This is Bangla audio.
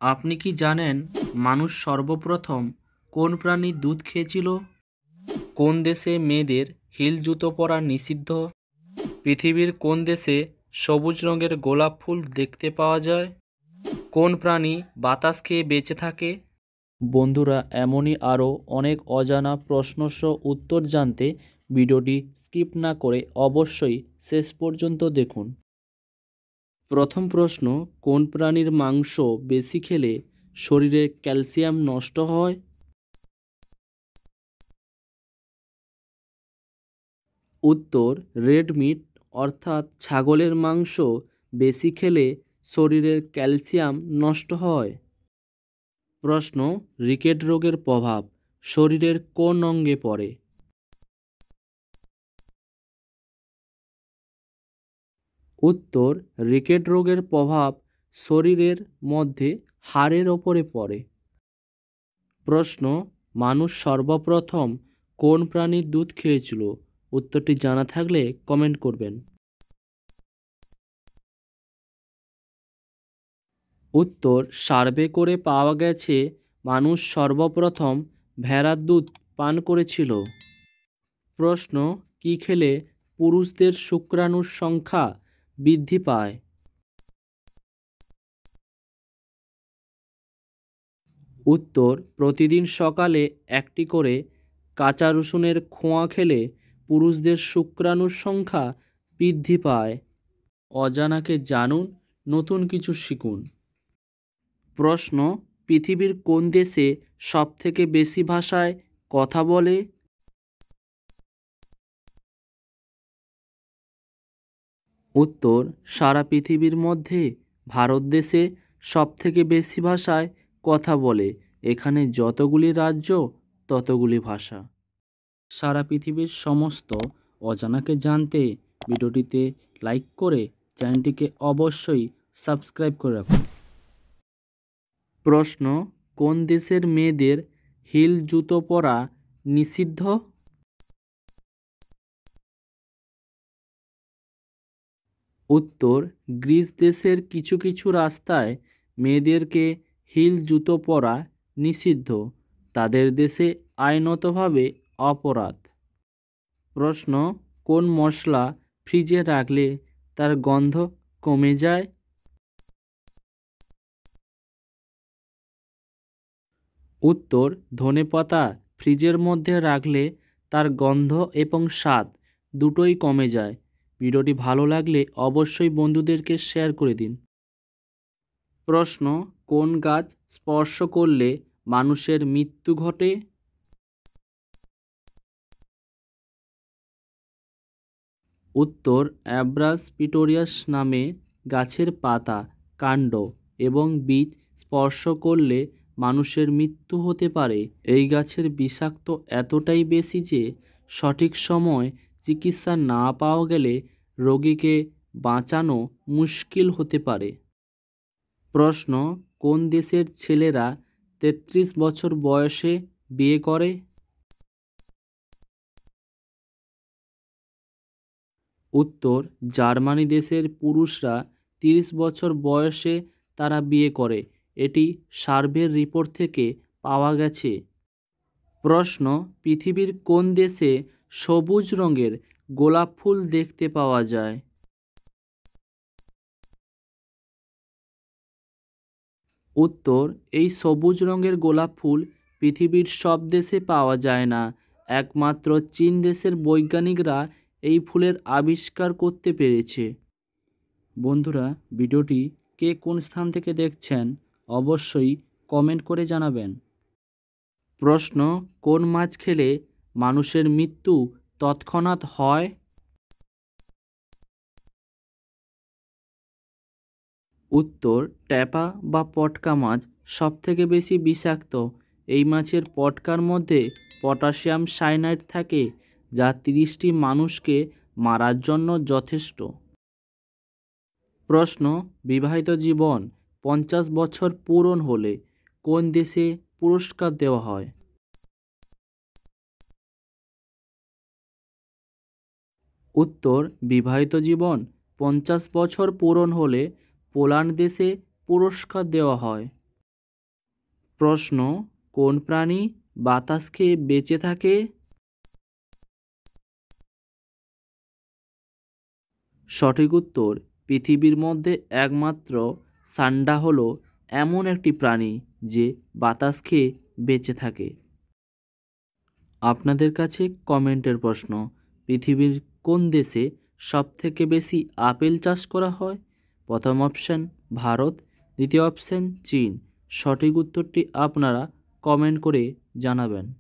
আপনি কি জানেন মানুষ সর্বপ্রথম কোন প্রাণীর দুধ খেয়েছিল? কোন দেশে মেয়েদের হিল জুতো পরা নিষিদ্ধ? পৃথিবীর কোন দেশে সবুজ রঙের গোলাপ ফুল দেখতে পাওয়া যায়? কোন প্রাণী বাতাস খেয়ে বেঁচে থাকে? বন্ধুরা, এমনই আরও অনেক অজানা প্রশ্নসহ উত্তর জানতে ভিডিওটি স্কিপ না করে অবশ্যই শেষ পর্যন্ত দেখুন। প্রথম প্রশ্ন, কোন প্রাণীর মাংস বেশি খেলে শরীরে ক্যালসিয়াম নষ্ট হয়? উত্তর, রেড মিট অর্থাৎ ছাগলের মাংস বেশি খেলে শরীরের ক্যালসিয়াম নষ্ট হয়। প্রশ্ন, রিকেট রোগের প্রভাব শরীরের কোন অঙ্গে পড়ে? উত্তর, রিকেট রোগের প্রভাব শরীরের মধ্যে হাড়ের ওপরে পড়ে। প্রশ্ন, মানুষ সর্বপ্রথম কোন প্রাণীর দুধ খেয়েছিল? উত্তরটি জানা থাকলে কমেন্ট করবেন। উত্তর, সার্ভে করে পাওয়া গেছে মানুষ সর্বপ্রথম ভেড়ার দুধ পান করেছিল। প্রশ্ন, কি খেলে পুরুষদের শুক্রাণুর সংখ্যা বৃদ্ধি পায়? উত্তর, প্রতিদিন সকালে একটি করে কাঁচা রসুনের খোয়া খেলে পুরুষদের শুক্রাণুর সংখ্যা বৃদ্ধি পায়। অজানাকে জানুন, নতুন কিছু শিখুন। প্রশ্ন, পৃথিবীর কোন দেশে সবথেকে বেশি ভাষায় কথা বলে? উত্তর, সারা পৃথিবীর মধ্যে ভারত দেশে সবথেকে বেশি ভাষায় কথা বলে। এখানে যতগুলি রাজ্য ততগুলি ভাষা। সারা পৃথিবীর সমস্ত অজানাকে জানতে ভিডিওটিতে লাইক করে চ্যানেলটিকে অবশ্যই সাবস্ক্রাইব করে রাখুন। প্রশ্ন, কোন দেশের মেয়েদের হিল জুতো পরা নিষিদ্ধ? উত্তর, গ্রিস দেশের কিছু কিছু রাস্তায় মেয়েদেরকে হিল জুতো পরা নিষিদ্ধ। তাদের দেশে আইনতভাবে অপরাধ। প্রশ্ন, কোন মশলা ফ্রিজে রাখলে তার গন্ধ কমে যায়? উত্তর, ধনেপাতা ফ্রিজের মধ্যে রাখলে তার গন্ধ এবং স্বাদ দুটোই কমে যায়। ভিডিওটি ভালো লাগলে অবশ্যই বন্ধুদেরকে শেয়ার করে দিন। প্রশ্ন, কোন গাছ স্পর্শ করলে মানুষের মৃত্যু ঘটে? উত্তর, অ্যাব্রাস পিটোরিয়াস নামে গাছের পাতা, কাণ্ড এবং বীজ স্পর্শ করলে মানুষের মৃত্যু হতে পারে। এই গাছের বিষাক্ত এতটাই বেশি যে সঠিক সময় চিকিৎসা না পাওয়া গেলে রোগীকে বাঁচানো মুশকিল হতে পারে। প্রশ্ন, কোন দেশের ছেলেরা ৩৩ বছর বয়সে বিয়ে করে? উত্তর, জার্মানি দেশের পুরুষরা ৩০ বছর বয়সে তারা বিয়ে করে। এটি সার্ভের রিপোর্ট থেকে পাওয়া গেছে। প্রশ্ন, পৃথিবীর কোন দেশে সবুজ রঙের গোলাপ ফুল দেখতে পাওয়া যায়? উত্তর, এই সবুজ রঙের গোলাপ ফুল পৃথিবীর সব দেশে পাওয়া যায় না। একমাত্র চীন দেশের বৈজ্ঞানিকরা এই ফুলের আবিষ্কার করতে পেরেছে। বন্ধুরা, ভিডিওটি কে কোন স্থান থেকে দেখছেন অবশ্যই কমেন্ট করে জানাবেন। প্রশ্ন, কোন মাছ খেলে মানুষের মৃত্যু তৎক্ষণাৎ হয়? উত্তর, ট্যাপা বা পটকা মাছ সবথেকে বেশি বিষাক্ত। এই মাছের পটকার মধ্যে পটাশিয়াম সায়ানাইড থাকে, যা 30টি মানুষকে মারার জন্য যথেষ্ট। প্রশ্ন, বিবাহিত জীবন 50 বছর পূরণ হলে কোন দেশে পুরস্কার দেওয়া হয়? উত্তর, বিবাহিত জীবন 50 বছর পূরণ হলে পোল্যান্ড দেশে পুরস্কার দেওয়া হয়। প্রশ্ন, কোন প্রাণী বাতাস খেয়ে বেঁচে থাকে? সঠিক উত্তর, পৃথিবীর মধ্যে একমাত্র সান্ডা হলো এমন একটি প্রাণী যে বাতাস খেয়ে বেঁচে থাকে। আপনাদের কাছে কমেন্টের প্রশ্ন, পৃথিবীর কোন দেশে সবথেকে বেশি আপেল চাষ করা হয়? প্রথম অপশান ভারত, দ্বিতীয় অপশান চীন। সঠিক উত্তরটি আপনারা কমেন্ট করে জানাবেন।